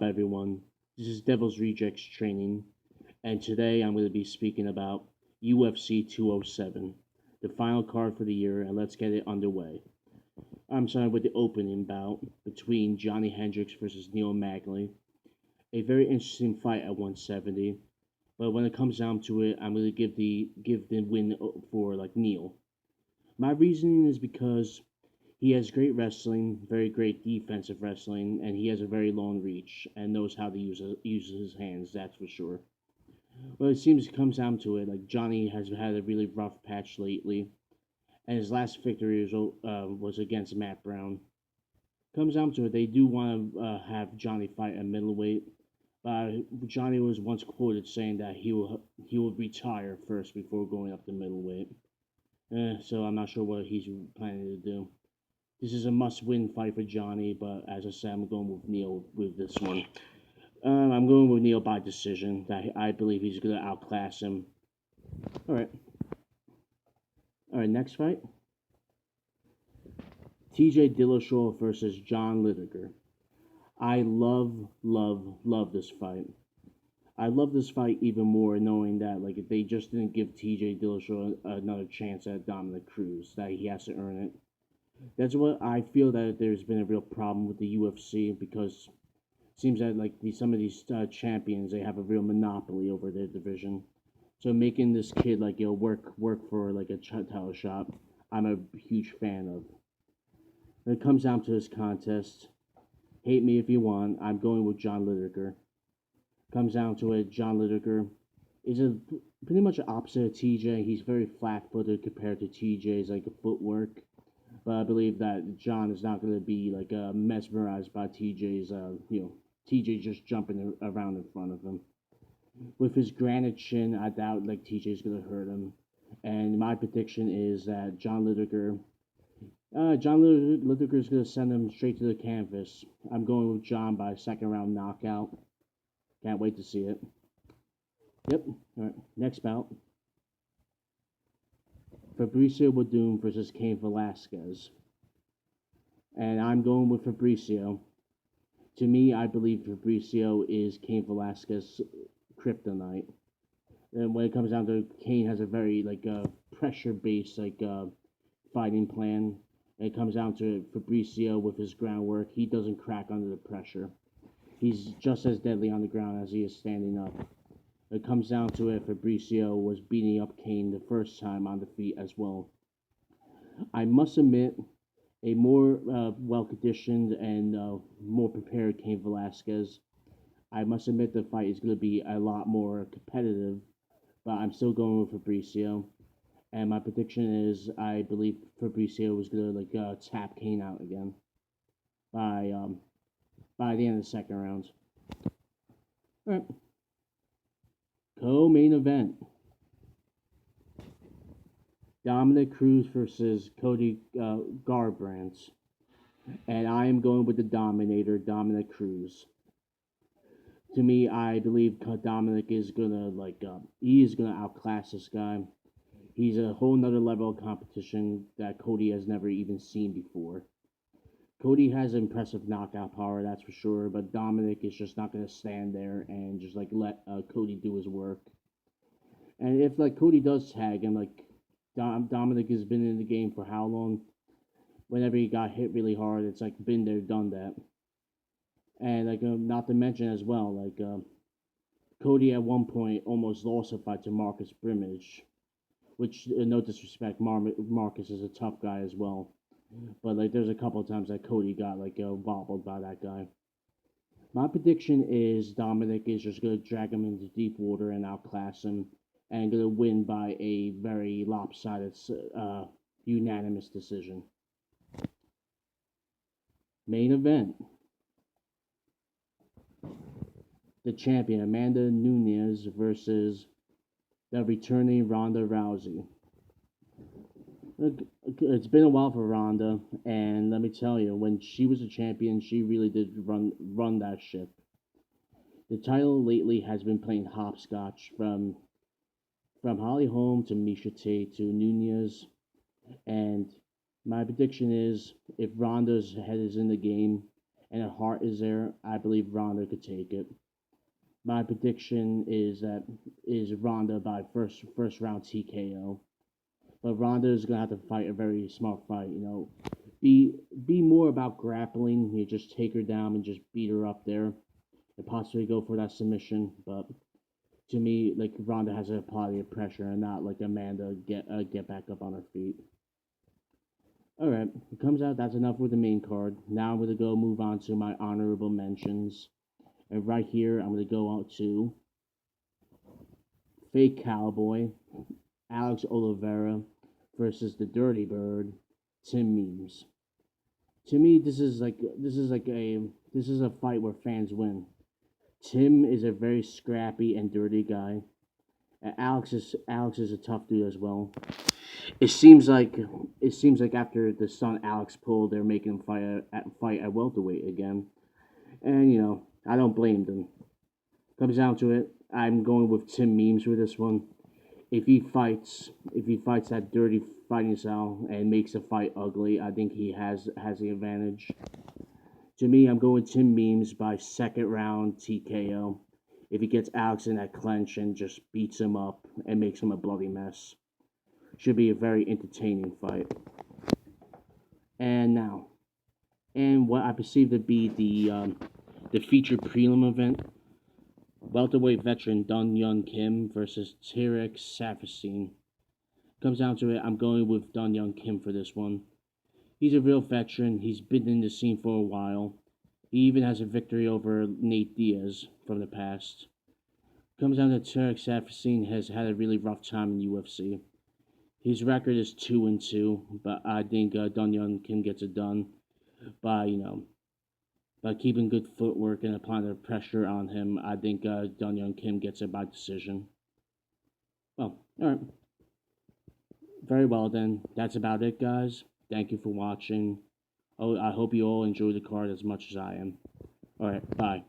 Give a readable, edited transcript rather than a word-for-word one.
everyone? This is Devil's Rejects Training, and today I'm going to be speaking about UFC 207, the final card for the year, and let's get it underway. I'm starting with the opening bout between Johnny Hendricks versus Neil Magny. A very interesting fight at 170, but when it comes down to it, I'm going to give the win for Neil. My reasoning is because he has great wrestling, very great defensive wrestling, and he has a very long reach and knows how to use his hands. That's for sure. Well, it seems it comes down to it. Johnny has had a really rough patch lately, and his last victory was against Matt Brown. Comes down to it, they do want to have Johnny fight at middleweight. Johnny was once quoted saying that he will retire first before going up to middleweight. So I'm not sure what he's planning to do. This is a must-win fight for Johnny, but as I said, I'm going with Neil with this one. I'm going with Neil by decision. I believe he's going to outclass him. All right, next fight. TJ Dillashaw versus John Whitaker. I love this fight. I love this fight even more knowing that if they just didn't give TJ Dillashaw another chance at Dominick Cruz, that he has to earn it. That's what I feel that there's been a real problem with the UFC because it seems that some of these champions, they have a real monopoly over their division. So making this kid work for a title shot, I'm a huge fan of. When it comes down to this contest, hate me if you want, I'm going with John Whitaker. Comes down to it, John Whitaker is pretty much the opposite of TJ. He's very flat-footed compared to TJ's footwork. But I believe that John is not going to be mesmerized by TJ's, TJ just jumping around in front of him. With his granite chin, I doubt TJ's going to hurt him. And my prediction is that John Whitaker is going to send him straight to the canvas. I'm going with John by second round knockout. Can't wait to see it. Yep. All right. Next bout. Fabricio Werdum versus Cain Velasquez. And I'm going with Fabricio. To me, I believe Fabricio is Cain Velasquez's kryptonite. And when it comes down to it, Cain has a very pressure-based fighting plan. And it comes down to it, Fabricio with his groundwork, he doesn't crack under the pressure. He's just as deadly on the ground as he is standing up. It comes down to it, Fabricio was beating up Cain the first time on the feet as well. I must admit, a more well-conditioned and more prepared Cain Velasquez. I must admit the fight is going to be a lot more competitive, but I'm still going with Fabricio. And my prediction is I believe Fabricio is going to tap Cain out again by the end of the second round. All right. Co-main event. Dominick Cruz versus Cody Garbrandt. And I am going with the Dominator, Dominick Cruz. To me, I believe Dominick is gonna he is gonna outclass this guy. He's a whole nother level of competition that Cody has never even seen before. Cody has impressive knockout power, that's for sure, but Dominick is just not going to stand there and just let Cody do his work. And if Cody does tag him, Dominick has been in the game for how long? Whenever he got hit really hard, it's been there, done that. And not to mention as well, Cody at one point almost lost a fight to Marcus Brimage, which no disrespect, Marcus is a tough guy as well. But there's a couple of times that Cody got wobbled by that guy. My prediction is Dominick is just going to drag him into deep water and outclass him, and going to win by a very lopsided, unanimous decision. Main event. The champion Amanda Nunes versus the returning Ronda Rousey. It's been a while for Ronda, and let me tell you, when she was a champion, she really did run that ship. The title lately has been playing hopscotch from Holly Holm to Miesha Tate to Nunes, and my prediction is if Ronda's head is in the game and the heart is there, I believe Ronda could take it. My prediction is Ronda by first round TKO. But Ronda is gonna have to fight a very smart fight. Be more about grappling. You just take her down and just beat her up there, and possibly go for that submission. But to me, like Ronda has to apply the pressure and not like Amanda get back up on her feet. All right, it comes out that's enough with the main card. Now I'm gonna go move on to my honorable mentions, and right here I'm gonna go out to Fake Cowboy, Alex Oliveira versus the Dirty Bird, Tim Means. To me, this is a fight where fans win. Tim is a very scrappy and dirty guy. And Alex is a tough dude as well. It seems like after the son Alex pulled, they're making him fight at welterweight again. And I don't blame them. Comes down to it, I'm going with Tim Memes for this one. If he fights that dirty fighting style and makes the fight ugly, I think he has the advantage. To me, I'm going Tim Memes by second round TKO. If he gets Alex in that clinch and just beats him up and makes him a bloody mess, should be a very entertaining fight. And now, and what I perceive to be the featured prelim event. Welterweight veteran Dun Young Kim versus TRex Saperstein. Comes down to it, I'm going with Dun Young Kim for this one. He's a real veteran. He's been in the scene for a while. He even has a victory over Nate Diaz from the past. Comes down to TRex Saperstein has had a really rough time in UFC. His record is 2-2, but I think Dun Young Kim gets it done by by keeping good footwork and applying the pressure on him. I think Dun Young Kim gets it by decision. Well, all right. Very well then. That's about it, guys. Thank you for watching. Oh, I hope you all enjoy the card as much as I am. All right, bye.